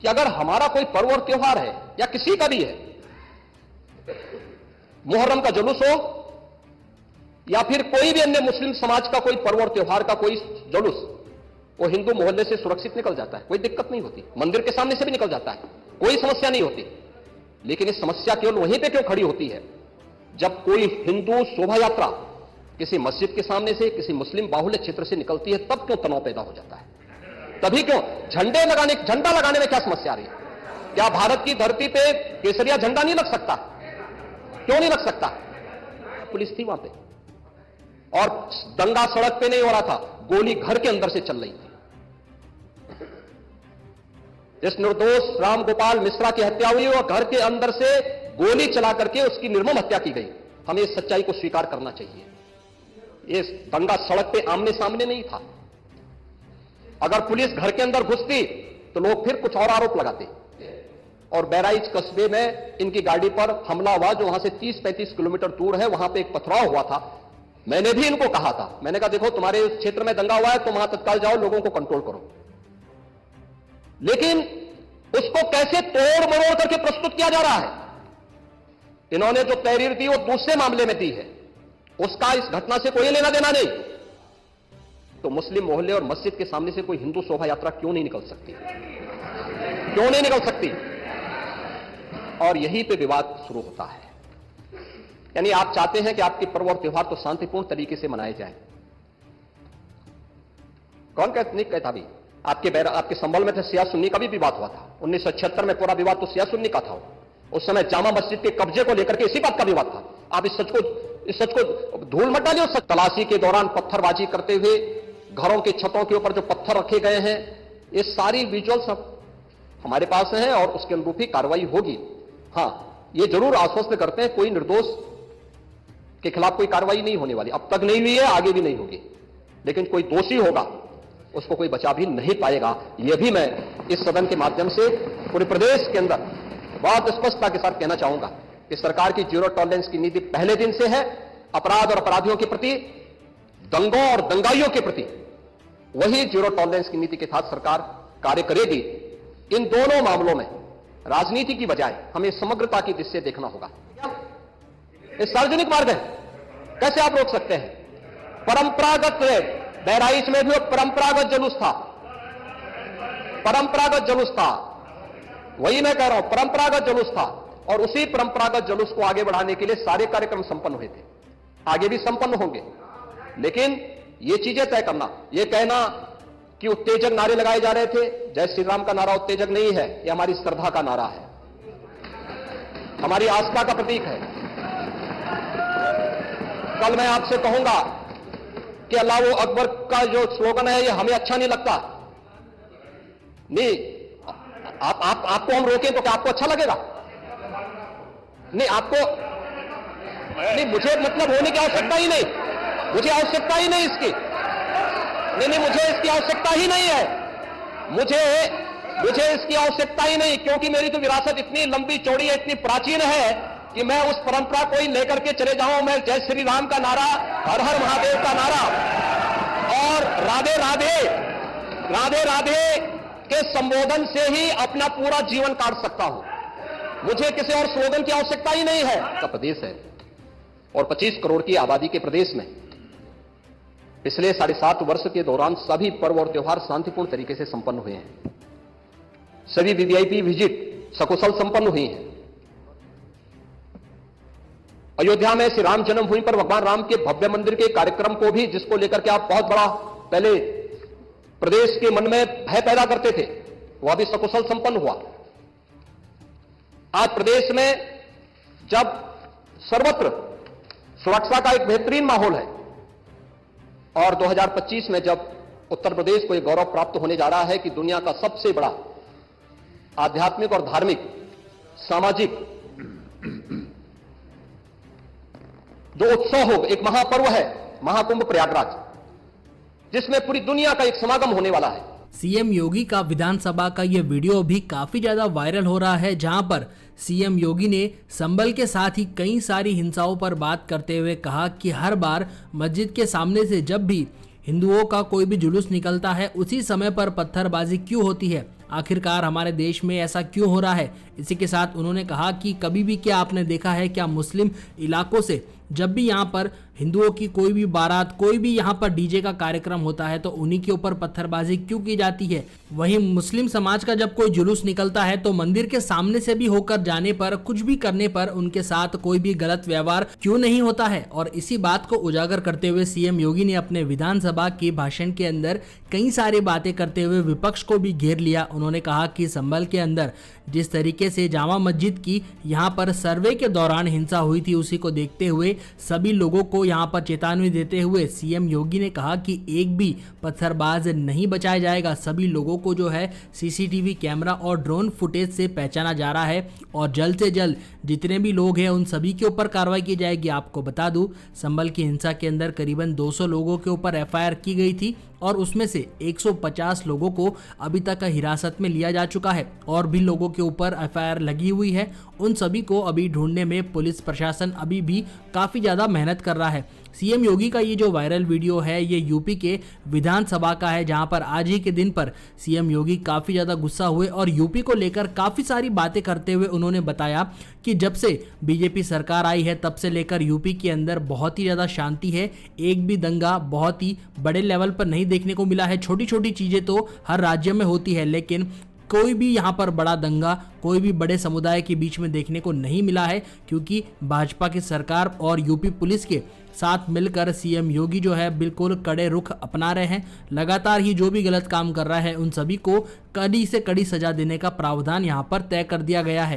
कि अगर हमारा कोई पर्व और त्योहार है या किसी का भी है, मुहर्रम का जुलूस हो या फिर कोई भी अन्य मुस्लिम समाज का कोई पर्व और त्योहार का कोई जुलूस, वो हिंदू मोहल्ले से सुरक्षित निकल जाता है, कोई दिक्कत नहीं होती, मंदिर के सामने से भी निकल जाता है, कोई समस्या नहीं होती। लेकिन इस समस्या केवल वहीं पे क्यों खड़ी होती है जब कोई हिंदू शोभा यात्रा किसी मस्जिद के सामने से, किसी मुस्लिम बाहुल्य क्षेत्र से निकलती है, तब क्यों तनाव पैदा हो जाता है? तभी क्यों झंडा लगाने में क्या समस्या आ रही है? क्या भारत की धरती पे केसरिया झंडा नहीं लग सकता? क्यों नहीं लग सकता? पुलिस थी वहां पे और दंगा सड़क पे नहीं हो रहा था, गोली घर के अंदर से चल रही थी। इस निर्दोष राम गोपाल मिश्रा की हत्या हुई और घर के अंदर से गोली चला करके उसकी निर्मम हत्या की गई। हमें इस सच्चाई को स्वीकार करना चाहिए। ये दंगा सड़क पे आमने सामने नहीं था। अगर पुलिस घर के अंदर घुसती तो लोग फिर कुछ और आरोप लगाते। और बहराइच कस्बे में इनकी गाड़ी पर हमला हुआ, जो वहां से 30-35 किलोमीटर दूर है, वहां पे एक पथराव हुआ था। मैंने भी इनको कहा था, मैंने कहा देखो तुम्हारे क्षेत्र में दंगा हुआ है, तुम वहां तत्काल जाओ, लोगों को कंट्रोल करो। लेकिन उसको कैसे तोड़ मरोड़ करके प्रस्तुत किया जा रहा है। इन्होंने जो तहरीर दी वो दूसरे मामले में दी है, उसका इस घटना से कोई लेना देना नहीं। तो मुस्लिम मोहल्ले और मस्जिद के सामने से कोई हिंदू शोभा यात्रा क्यों नहीं निकल सकती? क्यों नहीं निकल सकती? और यहीं पे विवाद शुरू होता है। यानी आप चाहते हैं कि आपके पर्व और त्योहार तो शांतिपूर्ण तरीके से मनाए जाएं। कौन नहीं कहता भी? आपके संबल में थे सिया सुन्नी का भी विवाद हुआ था 1976 में। पूरा विवाद तो सिया सुन्नी का था। उस समय जामा मस्जिद के कब्जे को लेकर के इसी बात का विवाद था। आप इस सच को धूल मत डालिए। तलाशी के दौरान पत्थरबाजी करते हुए घरों की छतों के ऊपर जो पत्थर रखे गए हैं, ये सारी विजुअल्स हमारे पास हैं और उसके अनुरूप ही कार्रवाई होगी। हां, ये जरूर आश्वस्त करते हैं कोई निर्दोष के खिलाफ कोई कार्रवाई नहीं होने वाली। अब तक नहीं हुई है, आगे भी नहीं होगी। लेकिन कोई दोषी होगा, उसको कोई बचा भी नहीं पाएगा। यह भी मैं इस सदन के माध्यम से पूरे प्रदेश के अंदर बहुत स्पष्टता के साथ कहना चाहूंगा कि सरकार की जीरो टॉलरेंस की नीति पहले दिन से है। अपराध और अपराधियों के प्रति, दंगों और दंगाइयों के प्रति वही जीरो टॉलरेंस की नीति के साथ सरकार कार्य करेगी। इन दोनों मामलों में राजनीति की बजाय हमें समग्रता की दृष्टि से देखना होगा। ये सार्वजनिक मार्ग है, कैसे आप रोक सकते हैं? परंपरागत बहराइच में भी परंपरागत जुलूस था, परंपरागत जुलूस था। वही मैं कह रहा हूं, परंपरागत जुलूस था। और उसी परंपरागत जुलूस को आगे बढ़ाने के लिए सारे कार्यक्रम संपन्न हुए थे, आगे भी संपन्न होंगे। लेकिन ये चीजें तय करना, ये कहना कि उत्तेजक नारे लगाए जा रहे थे, जय श्री राम का नारा उत्तेजक नहीं है, ये हमारी श्रद्धा का नारा है, हमारी आस्था का प्रतीक है। कल मैं आपसे कहूंगा कि अल्लाह वो अकबर का जो स्लोगन है, ये हमें अच्छा नहीं लगता। नहीं, आपको हम रोकें तो क्या आपको अच्छा लगेगा? नहीं, आपको नहीं, मुझे मतलब होने की आवश्यकता ही नहीं, मुझे आवश्यकता ही नहीं इसकी। नहीं, मुझे इसकी आवश्यकता ही नहीं है। मुझे इसकी आवश्यकता ही नहीं, क्योंकि मेरी तो विरासत इतनी लंबी चौड़ी है, इतनी प्राचीन है कि मैं उस परंपरा को ही लेकर के चले जाऊं। मैं जय श्री राम का नारा, हर हर महादेव का नारा और राधे राधे, राधे राधे के संबोधन से ही अपना पूरा जीवन काट सकता हूं। मुझे किसी और स्लोगन की आवश्यकता ही नहीं है। का प्रदेश है और 25 करोड़ की आबादी के प्रदेश में पिछले 7.5 वर्ष के दौरान सभी पर्व और त्योहार शांतिपूर्ण तरीके से संपन्न हुए हैं। सभी वीवीआईपी विजिट सकुशल संपन्न हुई हैं। अयोध्या में श्री राम जन्मभूमि पर भगवान राम के भव्य मंदिर के कार्यक्रम को भी, जिसको लेकर के आप बहुत बड़ा पहले प्रदेश के मन में भय पैदा करते थे, वह भी सकुशल संपन्न हुआ। आज प्रदेश में जब सर्वत्र सुरक्षा का एक बेहतरीन माहौल है और 2025 में जब उत्तर प्रदेश को यह गौरव प्राप्त होने जा रहा है कि दुनिया का सबसे बड़ा आध्यात्मिक और धार्मिक सामाजिक जो उत्सव हो, एक महापर्व है महाकुंभ प्रयागराज, जिसमें पूरी दुनिया का एक समागम होने वाला है। सीएम योगी का विधानसभा का ये वीडियो भी काफी ज्यादा वायरल हो रहा है, जहां पर सीएम योगी ने संबल के साथ ही कई सारी हिंसाओं पर बात करते हुए कहा कि हर बार मस्जिद के सामने से जब भी हिंदुओं का कोई भी जुलूस निकलता है, उसी समय पर पत्थरबाजी क्यों होती है। आखिरकार हमारे देश में ऐसा क्यों हो रहा है। इसी के साथ उन्होंने कहा कि कभी भी क्या आपने देखा है क्या मुस्लिम इलाकों से जब भी यहाँ पर हिंदुओं की कोई भी बारात, कोई भी यहाँ पर डीजे का कार्यक्रम होता है तो उन्हीं के ऊपर पत्थरबाजी क्यों की जाती है। वहीं मुस्लिम समाज का जब कोई जुलूस निकलता है तो मंदिर के सामने से भी होकर जाने पर, कुछ भी करने पर उनके साथ कोई भी गलत व्यवहार क्यों नहीं होता है। और इसी बात को उजागर करते हुए सीएम योगी ने अपने विधानसभा के भाषण के अंदर कई सारी बातें करते हुए विपक्ष को भी घेर लिया। उन्होंने कहा कि संभल के अंदर जिस तरीके से जामा मस्जिद की यहाँ पर सर्वे के दौरान हिंसा हुई थी, उसी को देखते हुए सभी लोगों को यहाँ पर चेतावनी देते हुए सीएम योगी ने कहा कि एक भी पत्थरबाज नहीं बचाया जाएगा। सभी लोगों को जो है सीसीटीवी कैमरा और ड्रोन फुटेज से पहचाना जा रहा है और जल्द से जल्द जितने भी लोग हैं उन सभी के ऊपर कार्रवाई की जाएगी। आपको बता दूं, संभल की हिंसा के अंदर करीबन 200 लोगों के ऊपर एफआईआर की गई थी और उसमें से 150 लोगों को अभी तक हिरासत में लिया जा चुका है और भी लोगों के ऊपर एफआईआर लगी हुई है। उन सभी को अभी ढूंढने में पुलिस प्रशासन अभी भी काफी ज्यादा मेहनत कर रहा है। सीएम योगी का ये जो वायरल वीडियो है ये यूपी के विधानसभा का है, जहां पर आज ही के दिन पर सीएम योगी काफी ज्यादा गुस्सा हुए और यूपी को लेकर काफी सारी बातें करते हुए उन्होंने बताया कि जब से बीजेपी सरकार आई है तब से लेकर यूपी के अंदर बहुत ही ज्यादा शांति है। एक भी दंगा बहुत ही बड़े लेवल पर नहीं देखने को मिला है। छोटी छोटी चीजें तो हर राज्य में होती है, लेकिन कोई भी यहाँ पर बड़ा दंगा कोई भी बड़े समुदाय के बीच में देखने को नहीं मिला है, क्योंकि भाजपा की सरकार और यूपी पुलिस के साथ मिलकर सीएम योगी जो है बिल्कुल कड़े रुख अपना रहे हैं। लगातार ही जो भी गलत काम कर रहा है उन सभी को कड़ी से कड़ी सजा देने का प्रावधान यहाँ पर तय कर दिया गया है।